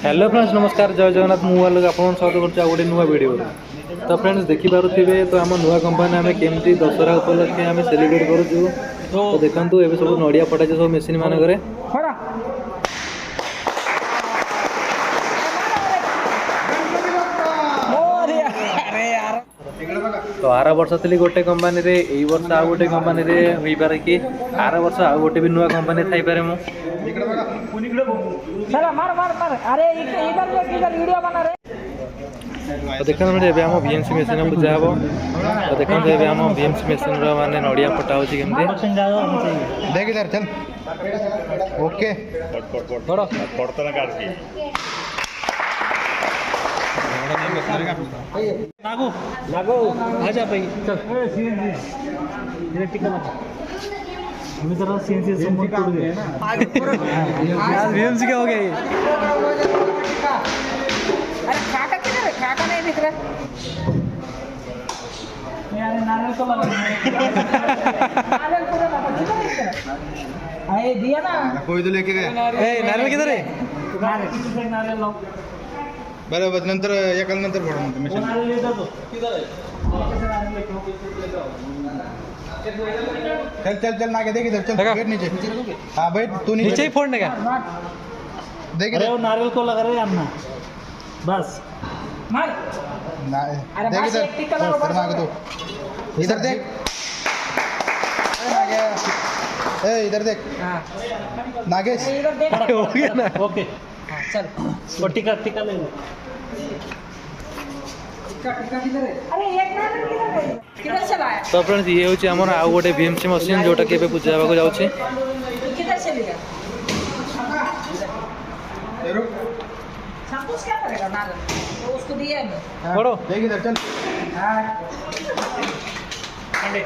Hello friends नमस्कार जय जगन्नाथ मुझे आप स्वागत कर गोटे नुआ वीडियो। तो फ्रेंड्स देखिपे तो आम नुआ कंपानी आम केमती दशहरा उपलक्षे आम सेलिब्रेट करूँ। तो देखो ये सब नड़िया फटाचे सब मेसीन मानक तो आर वर्ष थी गोटे कंपानी रे यही वर्ष आ गोटे कंपानी रे हो पारे कि आर वर्ष आ गोटे भी नुआ कंपानी थी पारे मु तो देखते हैं आम बीएमसी मेसीन पूजा हम। तो देखते आम बीएमसी मेसीन माने नड़िया फटा हो देख इधर चल ओके लागो लागो आजा भाई चल टिका हमें जरा सीएनसी समझ टूट गए आज बीएमसी क्या हो गया ये। अरे काका किधर है? काका नहीं दिख रहा। यार नारियल को लगा नारियल को लगा अरे दिया ना कोई तो लेके गया। ए नारियल किधर है? नारियल लो बरोबर नंतर एकाल नंतर फोडू म्हणतो मी नारियल ले दो किधर है? चल चल चल नागे देख इधर चल गेट नीचे हां भाई तू नीचे ही फोड़ने का देख अरे वो नारियल को लगा रहे अन्ना बस मार देख इधर बस नागे तू इधर देख अरे नागे ए इधर देख हां नागेश इधर देख हो गया ना ओके चल वो टिका टिका ले लो टिका किधर है? अरे एक नारियल किधर है? किधर से लाया? तो फ्रेंड्स ये होची हमर आ गोटे बीएमसी मशीन जोटा के पूजा हेबाक जाउची। किधर से लिया? संतोष क्या करेगा नारियल? तो उसको दिया मैं फोड़ो देख इधर चल हां पंडे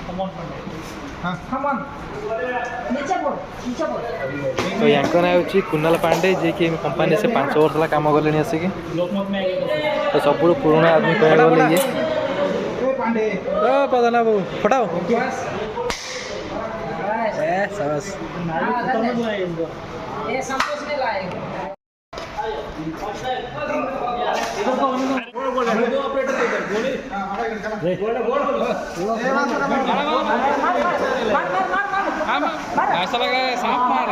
कम ऑन पंडे हां कम ऑन नीचे बोल तो यांकर नाम होची कुणाल पांडे जे कि कंपनी से 5 वर्ष ला काम करले आसी कि लोकमत में आएगा तो सब पुराना आदमी कहले बोले ये ए पांडे ओ पता ना बाबू फटाओ बस ए सरस नारियल खत्म हो गया इनको ये संतोष ने लाए इधर को बोल दो ऑपरेटर इधर बोले ऐसा लग रहा है सांप मार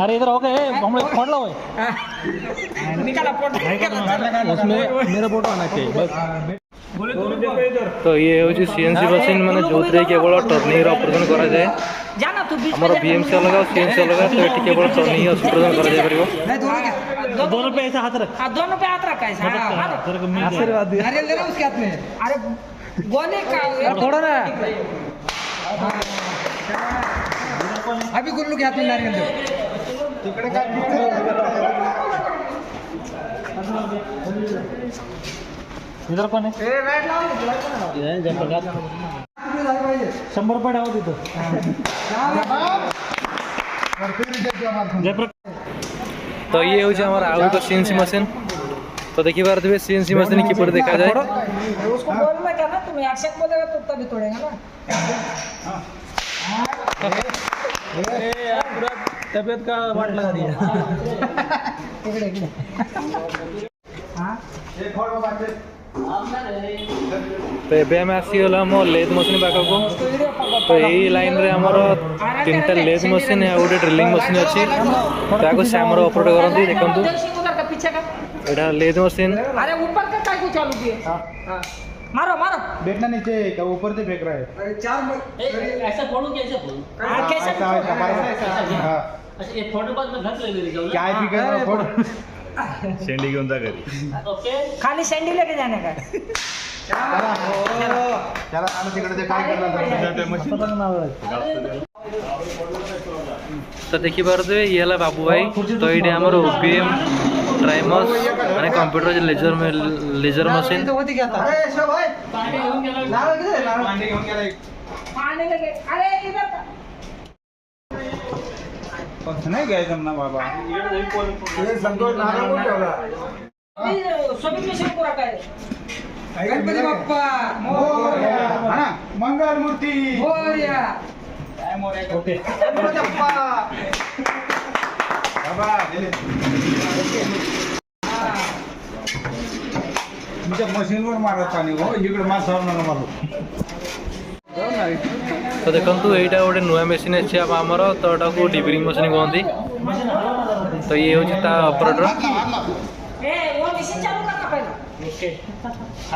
अरे इधर हो गए हम लोग फोड़ लो निकाला उसमें मेरा फोटो आना चाहिए बस। बोले तुम देखो इधर तो ये होची सीएनसी मशीन माने जोतरे केवल टर्निंग ऑपरेशन करा जाए। जाना तू बीच हमर बीएमसी अलग और सीएनसी अलग तो एटी केवल टर्निंग ऑपरेशन करा जाय परिबो। में दोनों पे ऐसा हाथ रख हां दोनों पे हाथ रख ऐसा आशीर्वाद दिया नारियल दे रहा उसके हाथ में अरे गोले का थोड़ा ना अभी गुल्लू के हाथ में नारियल दे तिकडे काय इधर कौन है ए बैठ लाओ इधर जयप्रकाश 100 रुपये डाव देतो जयप्रकाश। तो ये होची हमर आउ तो सीएनसी मशीन। तो देखि बार देबे सीएनसी मशीन की पर देखा जाए। उसको बोलना क्या ना तुम एक्शन बोलेगा तो तभी तोड़ेगा ना। अरे यार पूरा तबीयत का वाट लगा दिया। हां एक फोड़ बाबा चल तो एबे हम आसी होला मो लेथ मशीन पाखा को। तो यही लाइन रे हमर तीनटा लेथ मशीन है और ड्रिलिंग मशीन अछि ताको से हमर ऑपरेट करंती देखंतु उधर का पीछे का एटा लेथ मशीन। अरे ऊपर का काय को चालू किए हां मारो मारो बैठना नीचे क्या ऊपर से फेंक रहा है अरे चार ऐसा फोड़ो कैसे फोड़ो हां कैसे हां अच्छा ये फोड़ने बाद में घर ले जाओ काय भी कर रहा फोड़ शेंडी घेऊन जा घरी ओके खाली सैंडी लेके जाने का चला आम्ही तिकडे काय करणार तो देखि पारदे ये हला बाबू भाई। तो ये हमर ओपीएम ट्राइमस माने कंप्यूटर लेजर मशीन। होती क्या था अरे शो भाई पानी घेऊन गेला लाव किधर लाव पानी घेऊन गेला पानी लगे अरे इधर नाही घ्यायचं ना बाबा ये संतोष नारा कोण ठेवला सभी मिशन पूरा काय गणपती बाप्पा मोरया हा मंगल मूर्ती मोरया काय मोरया ओके गणपती बाप्पा मशीनवर मारत पाणी हो इकडे माणसावर नका मारू तो देखंतु एटा गोटे नुआ मेसीन अच्छे आमर तो एटा डिबरिंग मशीन कहती तो ये हूँ ता ऑपरेटर वो मशीन चालू करना पहला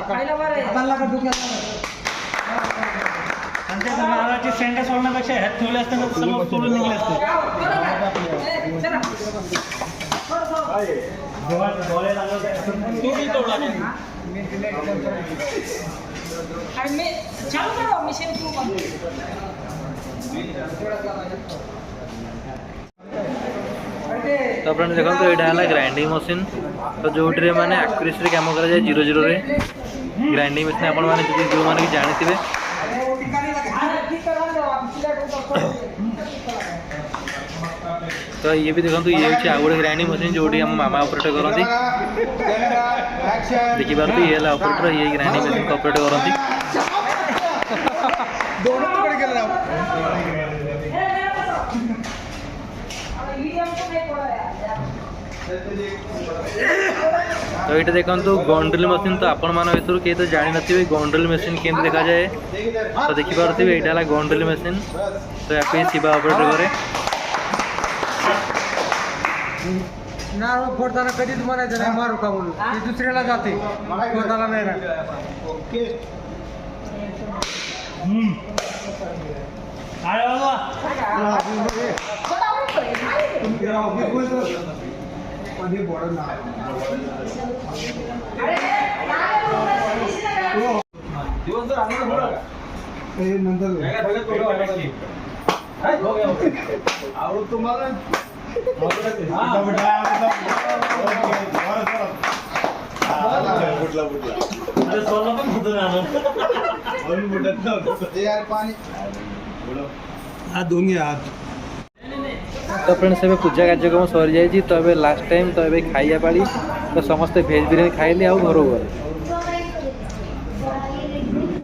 पहिला बार आहे हाताला का दुखला नारळाची शेंडा सोडण्यापेक्षा ह्यात ठेवले असते ना सर्व सोडून निघले असते चला डोळे लागले आणि मी चालू करो मशीन तू पण तो फ्रेंड्स देखो यहाँ है ग्राइंडिंग मशीन तो जो मैंने आक्यूरेसी काम कर 00 रे ग्राइंडिंग मशीन आपण मैंने जो मैंने जानी थे तो ये भी देखो ये हूँ आउ गोटे ग्राइंडिंग मशीन जो आम मामा ऑपरेट करती देखिए ये ऑपरेटर ये ग्राइंडिंग मशीन को ऑपरेट करती तो ये देखो गंडल मशीन तो आपण मान भर किए तो जानी थे गंडल मशीन केमती देखा जाए तो देखिपे यहाँ गंडल मशीन तो यहाँ शिवा ऑपरेटर करे ना फोडताना कधीच म्हणायचं नाही मारू का म्हणून ती दुसऱ्याला जाते फोडताना नाही ना अरे बाबा आवड तुम्हाला अरे सोडला पण होतं ना हात धुवून घ्या हात तो फ्रेंड्स ए पूजा कार्यक्रम सरी जाइए तो लास्ट टाइम तो ये खाइया पाली तो समस्ते भेज बिरियानी खाइली आउ घर गए